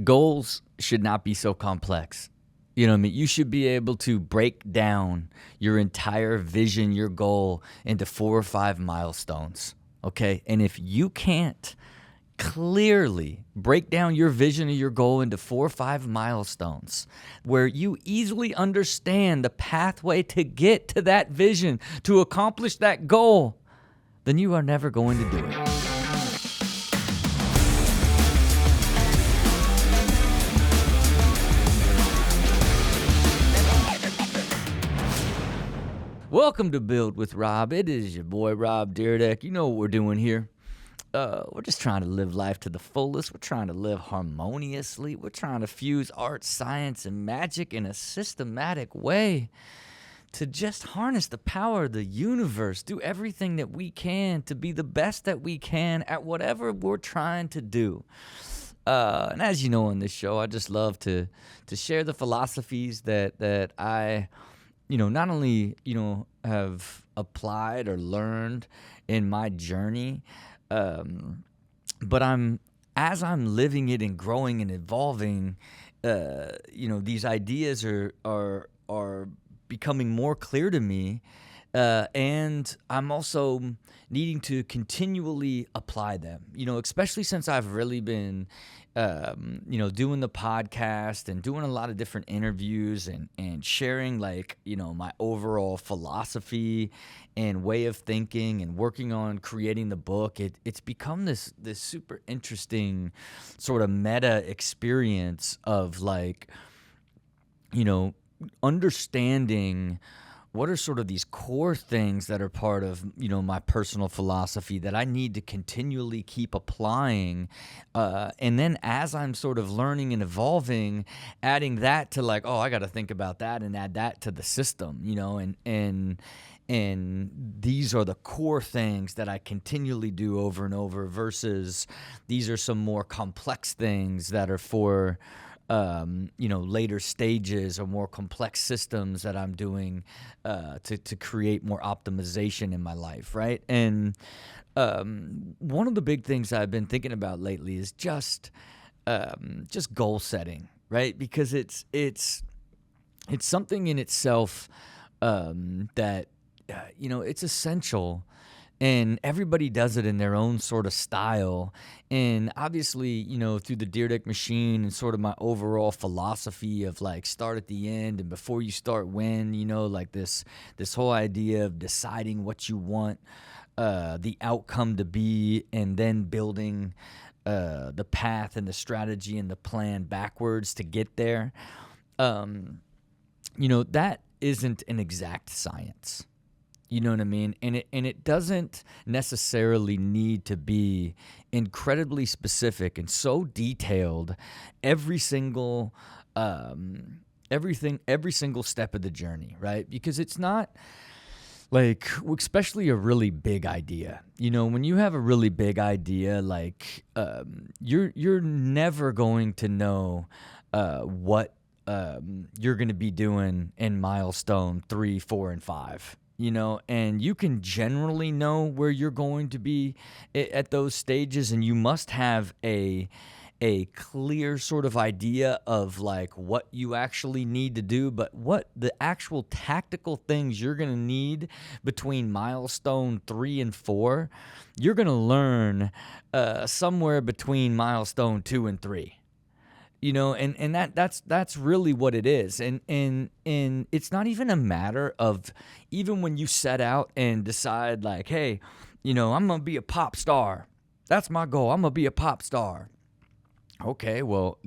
Goals should not be so complex. You know what I mean? You should be able to break down your entire vision, your goal, into 4 or 5 milestones. Okay? And if you can't clearly break down your vision or your goal into 4 or 5 milestones where you easily understand the pathway to get to that vision, to accomplish that goal, then you are never going to do it. Welcome to Build with Rob. It is your boy Rob Dyrdek. You know what we're doing here. We're just trying to live life to the fullest. We're trying to live harmoniously. We're trying to fuse art, science, and magic in a systematic way to just harness the power of the universe, do everything that we can to be the best that we can at whatever we're trying to do. And as you know on this show, I just love to share the philosophies that I not only, have applied or learned in my journey, but as I'm living it and growing and evolving, these ideas are becoming more clear to me, and I'm also needing to continually apply them, especially since I've really been, doing the podcast and doing a lot of different interviews and sharing my overall philosophy and way of thinking and working on creating the book. It's become this super interesting sort of meta experience of understanding what are sort of these core things that are part of, my personal philosophy that I need to continually keep applying. And then as I'm sort of learning and evolving, adding that to I got to think about that and add that to the system, and these are the core things that I continually do over and over versus these are some more complex things that are for later stages or more complex systems that I'm doing to create more optimization in my life, right? And one of the big things I've been thinking about lately is just goal setting, right? Because it's something in itself that it's essential. And everybody does it in their own sort of style. And obviously, through the Dyrdek machine and sort of my overall philosophy of start at the end and before you start when, this whole idea of deciding what you want the outcome to be and then building the path and the strategy and the plan backwards to get there. That isn't an exact science. You know what I mean? And it doesn't necessarily need to be incredibly specific and so detailed every single every single step of the journey, right? Because it's not especially a really big idea. When you have a really big idea, you're never going to know what you're going to be doing in milestone 3, 4, and 5. And you can generally know where you're going to be at those stages, and you must have a clear sort of idea of what you actually need to do, but what the actual tactical things you're going to need between milestone 3 and 4, you're going to learn somewhere between milestone 2 and 3. And that's really what it is. And it's not even a matter of even when you set out and decide hey, I'm going to be a pop star. That's my goal. I'm going to be a pop star. Okay, well,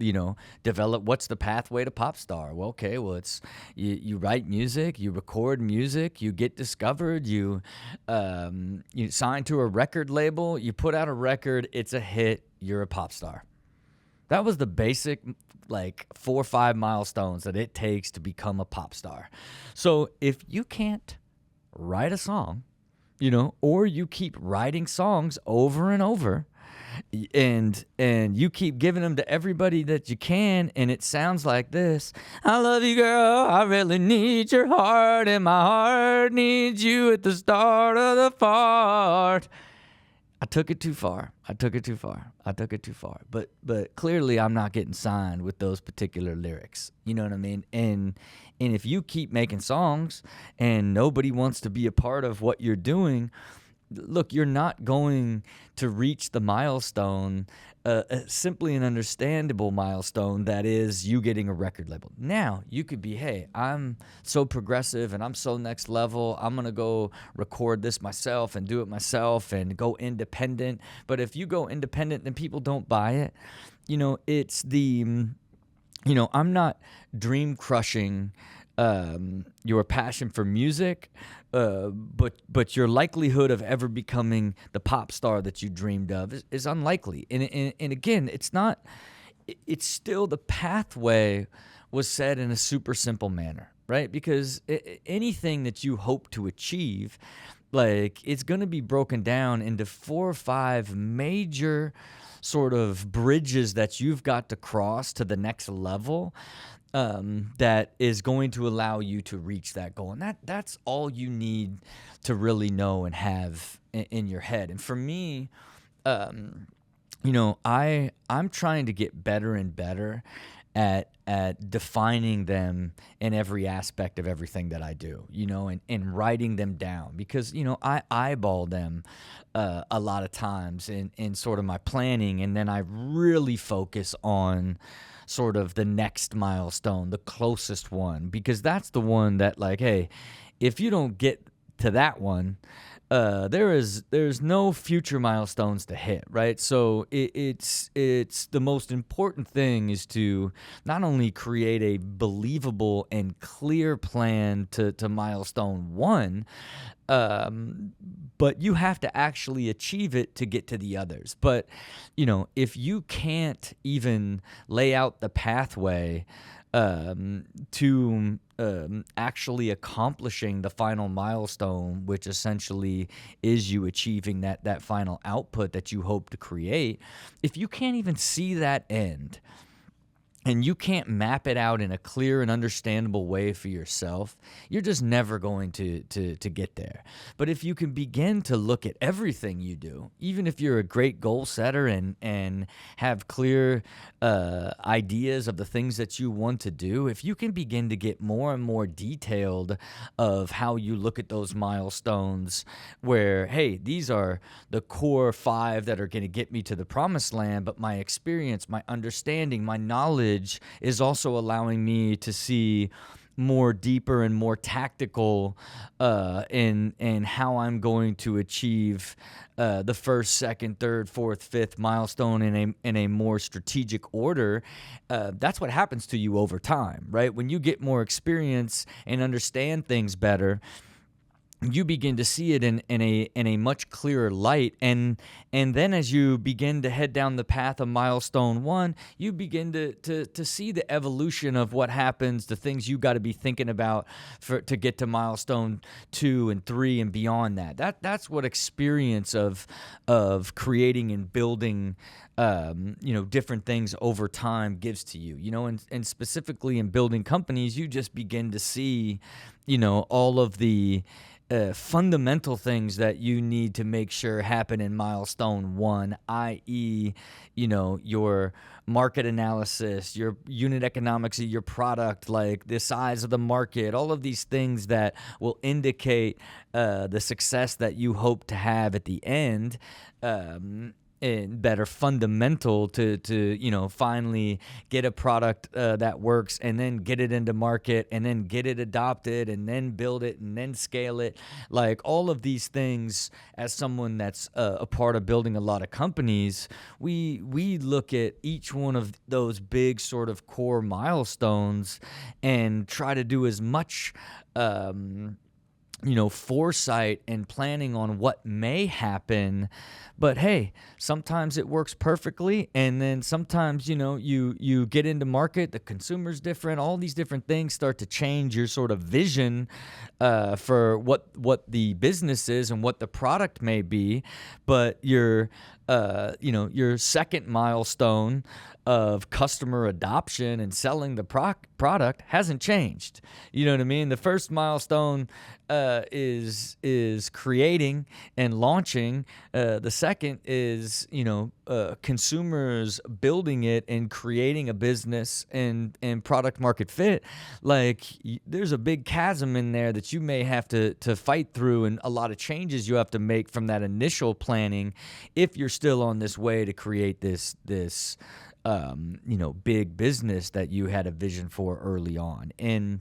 develop what's the pathway to pop star? Well, okay, well, it's you write music, you record music, you get discovered, you sign to a record label, you put out a record, it's a hit, you're a pop star. That was the basic 4 or 5 milestones that it takes to become a pop star. So if you can't write a song, or you keep writing songs over and over, and you keep giving them to everybody that you can, and it sounds like this: I love you, girl, I really need your heart, and my heart needs you at the start of the fart. I took it too far. I took it too far. I took it too far. But clearly I'm not getting signed with those particular lyrics. You know what I mean? And if you keep making songs and nobody wants to be a part of what you're doing, look, you're not going to reach the milestone, simply an understandable milestone that is you getting a record label. Now, you could be, hey, I'm so progressive and I'm so next level. I'm going to go record this myself and do it myself and go independent. But if you go independent, then people don't buy it. It's I'm not dream crushing your passion for music, but your likelihood of ever becoming the pop star that you dreamed of is unlikely. And again, it's still the pathway was set in a super simple manner, right? Because anything that you hope to achieve, like, it's going to be broken down into 4 or 5 major sort of bridges that you've got to cross to the next level, that is going to allow you to reach that goal. And that's all you need to really know and have in your head. And for me, I'm trying to get better and better at defining them in every aspect of everything that I do, and writing them down, because, I eyeball them a lot of times in sort of my planning, and then I really focus on sort of the next milestone, the closest one, because that's the one that, like, hey, if you don't get to that one, there's no future milestones to hit, right? So it's the most important thing is to not only create a believable and clear plan to milestone 1, but you have to actually achieve it to get to the others. But, if you can't even lay out the pathway to actually accomplishing the final milestone, which essentially is you achieving that final output that you hope to create, if you can't even see that end, and you can't map it out in a clear and understandable way for yourself, you're just never going to get there. But if you can begin to look at everything you do, even if you're a great goal setter and have clear ideas of the things that you want to do, if you can begin to get more and more detailed of how you look at those milestones, where, hey, these are the core 5 that are going to get me to the promised land, but my experience, my understanding, my knowledge is also allowing me to see more deeper and more tactical in how I'm going to achieve the first, second, third, fourth, fifth milestone in a more strategic order. That's what happens to you over time, right? When you get more experience and understand things better, you begin to see it in a much clearer light, and then as you begin to head down the path of milestone 1, you begin to see the evolution of what happens, the things you got to be thinking about to get to milestone 2 and 3 and beyond that. That's what experience of creating and building different things over time gives to you, and specifically in building companies, you just begin to see, all of the fundamental things that you need to make sure happen in milestone 1, i.e., your market analysis, your unit economics of your product, like the size of the market, all of these things that will indicate the success that you hope to have at the end. And that are fundamental to finally get a product that works, and then get it into market, and then get it adopted, and then build it, and then scale it. Like, all of these things, as someone that's a part of building a lot of companies, we look at each one of those big sort of core milestones and try to do as much foresight and planning on what may happen. But hey, sometimes it works perfectly, and then sometimes, you get into market, the consumer's different, all these different things start to change your sort of vision for what the business is and what the product may be. But your your second milestone of customer adoption and selling the product hasn't changed. You know what I mean? The first milestone is creating and launching. The second is consumers building it and creating a business and product market fit. Like there's a big chasm in there that you may have to fight through, and a lot of changes you have to make from that initial planning if you're still on this way to create this big business that you had a vision for early on. And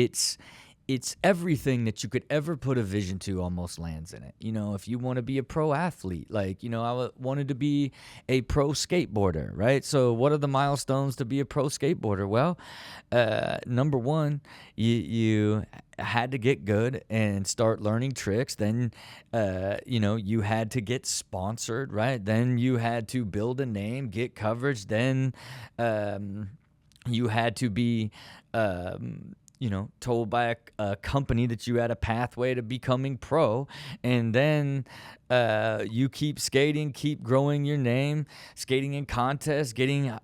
it's everything that you could ever put a vision to almost lands in it. If you want to be a pro athlete, like, I wanted to be a pro skateboarder, right? So what are the milestones to be a pro skateboarder? Well, number one, you had to get good and start learning tricks. Then, you had to get sponsored, right? Then you had to build a name, get coverage. Then you had to be told by a company that you had a pathway to becoming pro. And then you keep skating, keep growing your name, skating in contests, getting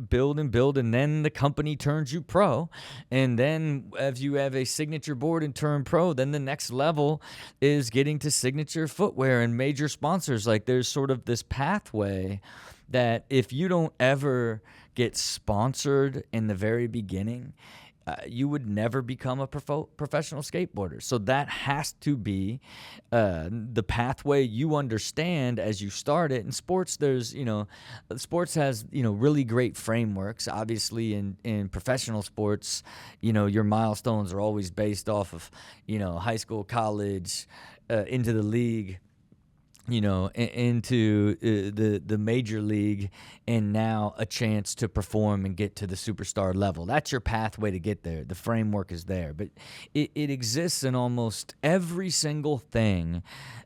build, and then the company turns you pro. And then if you have a signature board and turn pro, then the next level is getting to signature footwear and major sponsors. Like there's sort of this pathway that if you don't ever get sponsored in the very beginning, you would never become a professional skateboarder. So that has to be the pathway you understand as you start it. In sports, sports has, really great frameworks. Obviously, in professional sports, your milestones are always based off of, high school, college, into the league, into the major league, and now a chance to perform and get to the superstar level. That's your pathway to get there. The framework is there, but it exists in almost every single thing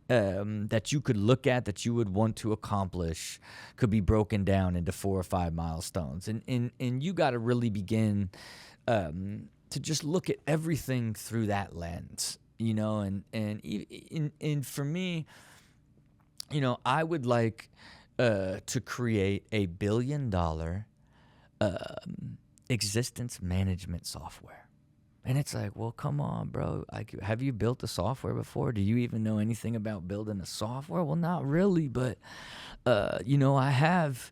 that you could look at that you would want to accomplish could be broken down into 4 or 5 milestones. And you got to really begin to just look at everything through that lens, and for me, I would like to create a $1 billion existence management software. And it's like, well, come on, bro. Have you built a software before? Do you even know anything about building a software? Well, not really, but, I have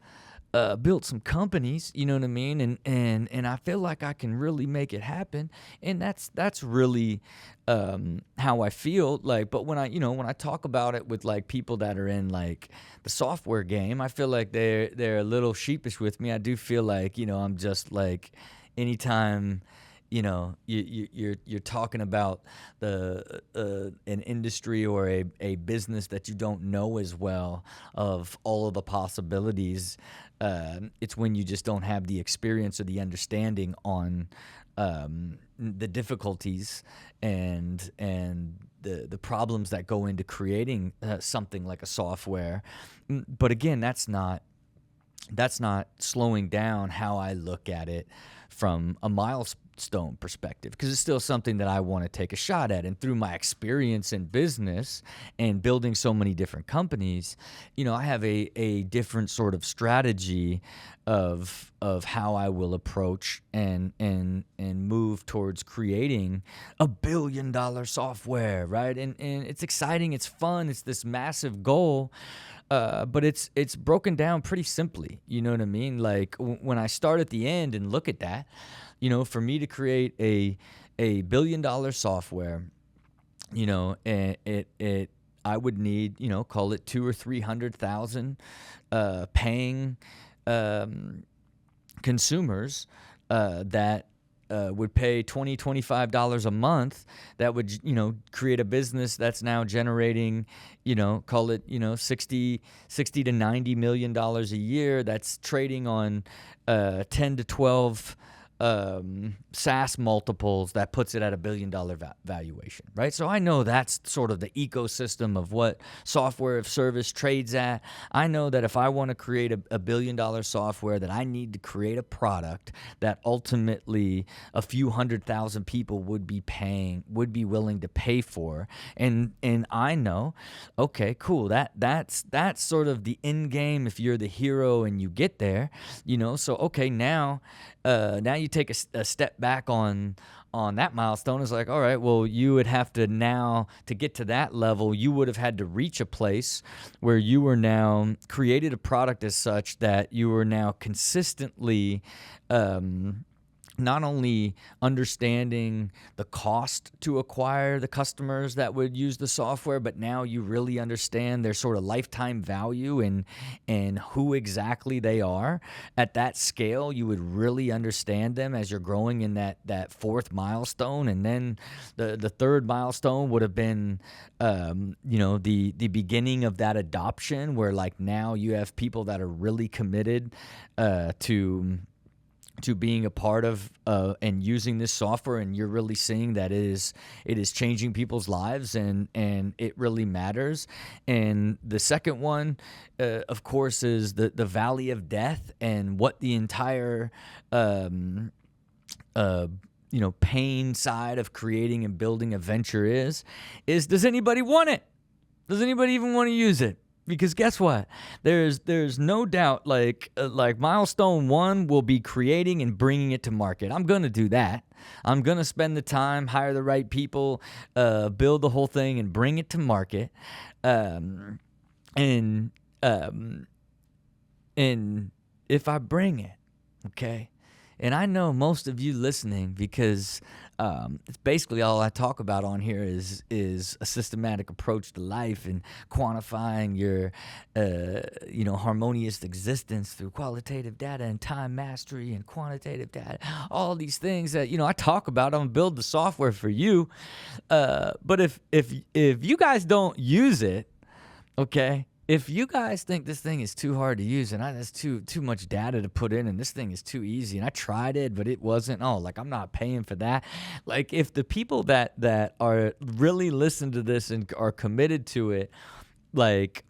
built some companies, you know what I mean? And I feel like I can really make it happen. And that's really how I feel. Like, but when I talk about it with like people that are in like the software game, I feel like they're a little sheepish with me. I do feel like, I'm just like anytime you're talking about an industry or a business that you don't know as well of all of the possibilities. It's when you just don't have the experience or the understanding on the difficulties and the problems that go into creating something like a software. But again, that's not slowing down how I look at it from a milestone perspective, because it's still something that I want to take a shot at. And through my experience in business and building so many different companies, I have a different sort of strategy of how I will approach and move towards creating a $1 billion software, right? And it's exciting, it's fun, it's this massive goal. But it's broken down pretty simply. You know what I mean? Like when I start at the end and look at that, for me to create a $1 billion software, I would need, call it 200,000 or 300,000 paying consumers that would pay $20, $25 a month, that would, create a business that's now generating, call it, $60 to $90 million a year. That's trading on 10 to 12 SaaS multiples that puts it at $1 billion valuation, right? So I know that's sort of the ecosystem of what software of service trades at. I know that if I want to create a $1 billion software, that I need to create a product that ultimately a few 100,000 people would be willing to pay for. And I know, okay, cool. That's sort of the end game if you're the hero and you get there, So okay, now you take a step back on that milestone. It's like, all right, well, you would have to now, to get to that level, you would have had to reach a place where you were now created a product as such that you were now consistently not only understanding the cost to acquire the customers that would use the software, but now you really understand their sort of lifetime value and who exactly they are. At that scale, you would really understand them as you're growing in that fourth milestone. And then the third milestone would have been, the beginning of that adoption, where like now you have people that are really committed to being a part of and using this software, and you're really seeing that it is changing people's lives, and it really matters. And the second one, of course, is the valley of death, and what the entire pain side of creating and building a venture is does anybody want it? Does anybody even want to use it? Because guess what? There's no doubt like milestone 1 will be creating and bringing it to market. I'm going to do that. I'm going to spend the time, hire the right people, build the whole thing and bring it to market. And if I bring it, okay? And I know most of you listening, because it's basically all I talk about on here is a systematic approach to life and quantifying your harmonious existence through qualitative data and time mastery and quantitative data. All these things that I talk about. I'm gonna build the software for you, but if you guys don't use it, okay. If you guys think this thing is too hard to use and that's too much data to put in and this thing is too easy and I tried it but it wasn't, I'm not paying for that. Like if the people that are really listen to this and are committed to it, like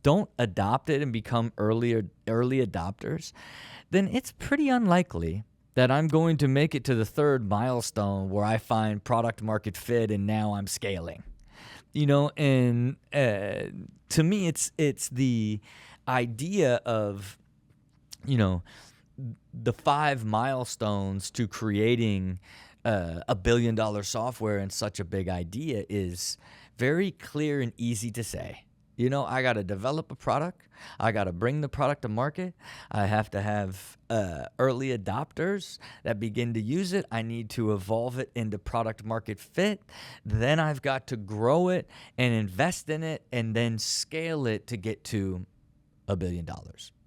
don't adopt it and become early adopters, then it's pretty unlikely that I'm going to make it to the third milestone where I find product market fit and now I'm scaling. And to me, it's the idea of, the 5 milestones to creating a $1 billion software and such a big idea is very clear and easy to say. I got to develop a product. I got to bring the product to market. I have to have early adopters that begin to use it. I need to evolve it into product market fit. Then I've got to grow it and invest in it and then scale it to get to $1 billion.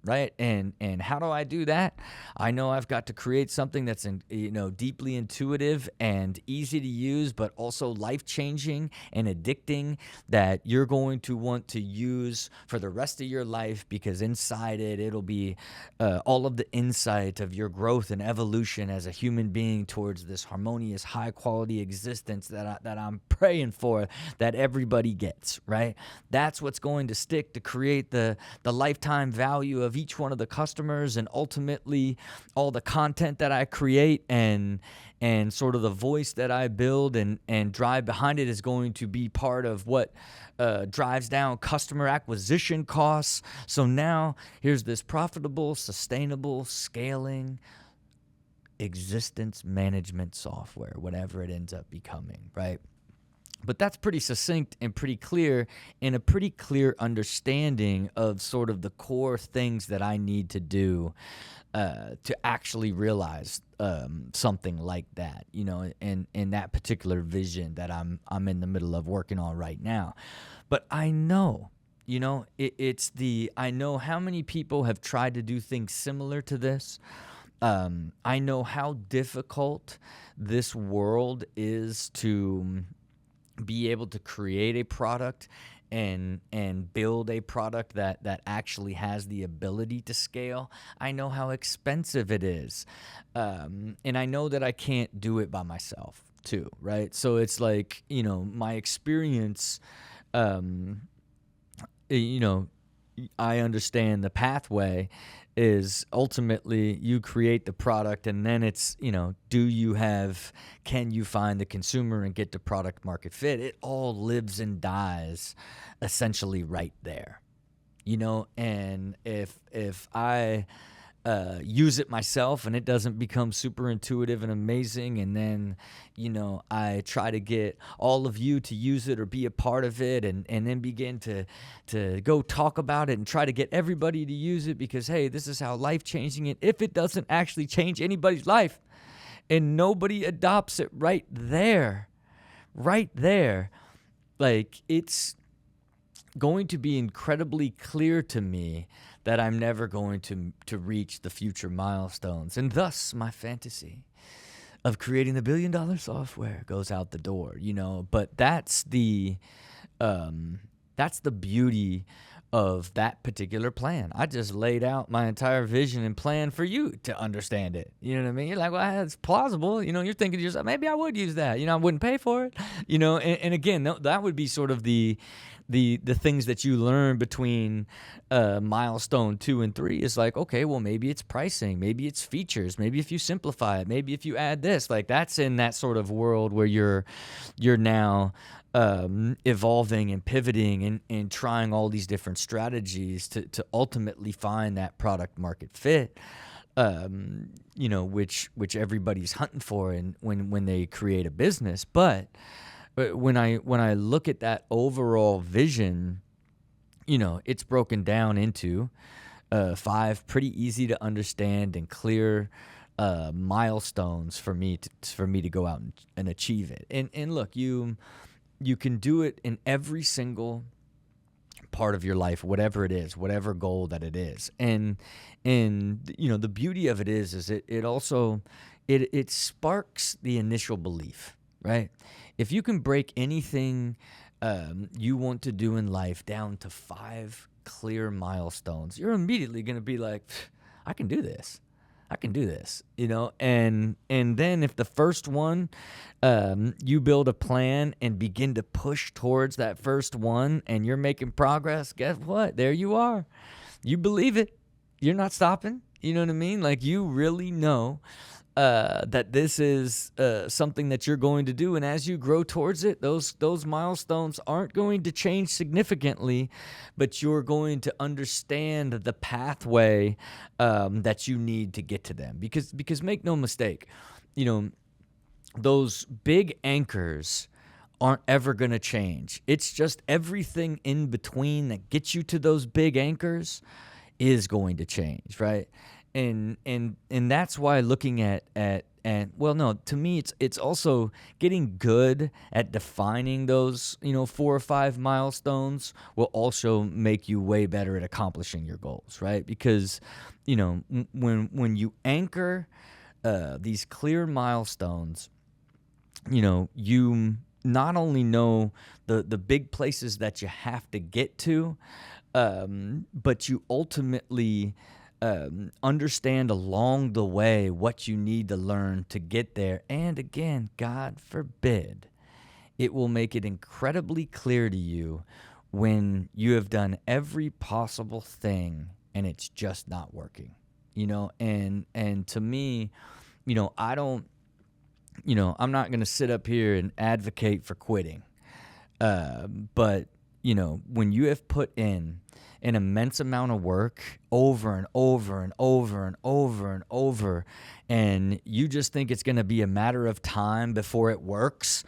Right? And how do I do that? I know I've got to create something that's deeply intuitive and easy to use, but also life-changing and addicting that you're going to want to use for the rest of your life, because inside it'll be all of the insight of your growth and evolution as a human being towards this harmonious, high-quality existence that I'm praying for, that everybody gets, right? That's what's going to stick to create the lifetime value of each one of the customers, and ultimately all the content that I create and sort of the voice that I build and drive behind it is going to be part of what drives down customer acquisition costs. So now here's this profitable, sustainable, scaling existence management software, whatever it ends up becoming, right? But that's pretty succinct and pretty clear, and a pretty clear understanding of sort of the core things that I need to do to actually realize something like that, and that particular vision that I'm in the middle of working on right now. But I know, I know how many people have tried to do things similar to this. I know how difficult this world is to be able to create a product and build a product that actually has the ability to scale, I know how expensive it is. And I know that I can't do it by myself too, right? So it's like, my experience, you know, I understand the pathway is ultimately you create the product, and then it's, can you find the consumer and get the product market fit? It all lives and dies essentially right there, and if I use it myself and it doesn't become super intuitive and amazing, and then I try to get all of you to use it or be a part of it, and then begin to go talk about it and try to get everybody to use it because, hey, this is how life changing it. If it doesn't actually change anybody's life and nobody adopts it right there, like, it's going to be incredibly clear to me that I'm never going to reach the future milestones. And thus my fantasy of creating the $1 billion software goes out the door, But that's the beauty of that particular plan. I just laid out my entire vision and plan for you to understand it. You know what I mean? You're like, well, it's plausible. You're thinking to yourself, maybe I would use that. I wouldn't pay for it. And again, that would be sort of the things that you learn between milestone 2 and 3 is like, okay, well, maybe it's pricing, maybe it's features, maybe if you simplify it, maybe if you add this, like that's in that sort of world where you're now evolving and pivoting and trying all these different strategies to ultimately find that product market fit, which everybody's hunting for and when they create a business. But when I look at that overall vision, it's broken down into 5 pretty easy to understand and clear milestones for me to go out and achieve it. And look, you can do it in every single part of your life, whatever it is, whatever goal that it is. And the beauty of it is it also it sparks the initial belief, right? If you can break anything you want to do in life down to 5 clear milestones, you're immediately going to be like, I can do this. And then if the first one, you build a plan and begin to push towards that first one and you're making progress, guess what? There you are. You believe it. You're not stopping. You know what I mean? Like, you really know that this is something that you're going to do, and as you grow towards it, those milestones aren't going to change significantly, but you're going to understand the pathway that you need to get to them. Because make no mistake, those big anchors aren't ever going to change. It's just everything in between that gets you to those big anchors is going to change, right? And that's why looking at well, no, to me it's also getting good at defining those 4 or 5 milestones will also make you way better at accomplishing your goals, right? Because when you anchor these clear milestones, you not only know the big places that you have to get to, but you ultimately understand along the way what you need to learn to get there. And again, God forbid, it will make it incredibly clear to you when you have done every possible thing and it's just not working, and to me, I don't, I'm not going to sit up here and advocate for quitting. But when you have put in an immense amount of work over and over and over and over and over, and you just think it's going to be a matter of time before it works,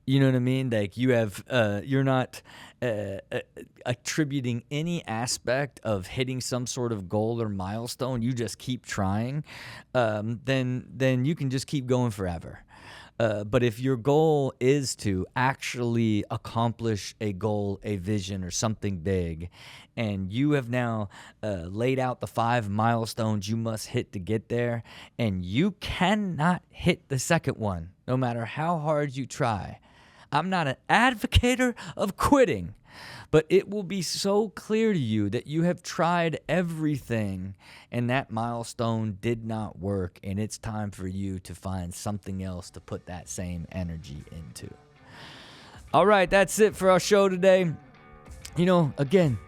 you know what I mean? Like, you have, you're not attributing any aspect of hitting some sort of goal or milestone. You just keep trying, then you can just keep going forever. But if your goal is to actually accomplish a goal, a vision, or something big, and you have now laid out the 5 milestones you must hit to get there, and you cannot hit the second one, no matter how hard you try, I'm not an advocator of quitting, But it will be so clear to you that you have tried everything and that milestone did not work, and it's time for you to find something else to put that same energy into. All right, that's it for our show today. Again,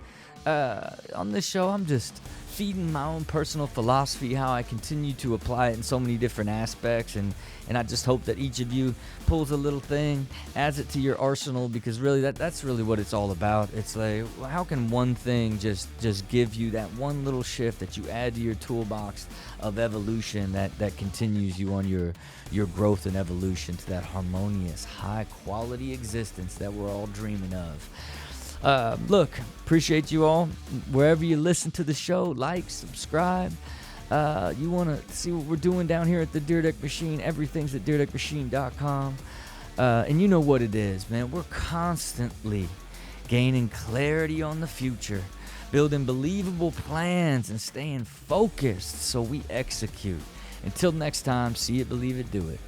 on this show, I'm just feeding my own personal philosophy, how I continue to apply it in so many different aspects, and I just hope that each of you pulls a little thing, adds it to your arsenal, because really that's really what it's all about. It's like, how can one thing just give you that one little shift that you add to your toolbox of evolution that continues you on your growth and evolution to that harmonious, high quality existence that we're all dreaming of. Look, appreciate you all. Wherever you listen to the show, like, subscribe. You want to see what we're doing down here at the Dyrdek Machine, everything's at dyrdekmachine.com. And you know what it is, man. We're constantly gaining clarity on the future, building believable plans, and staying focused so we execute. Until next time, see it, believe it, do it.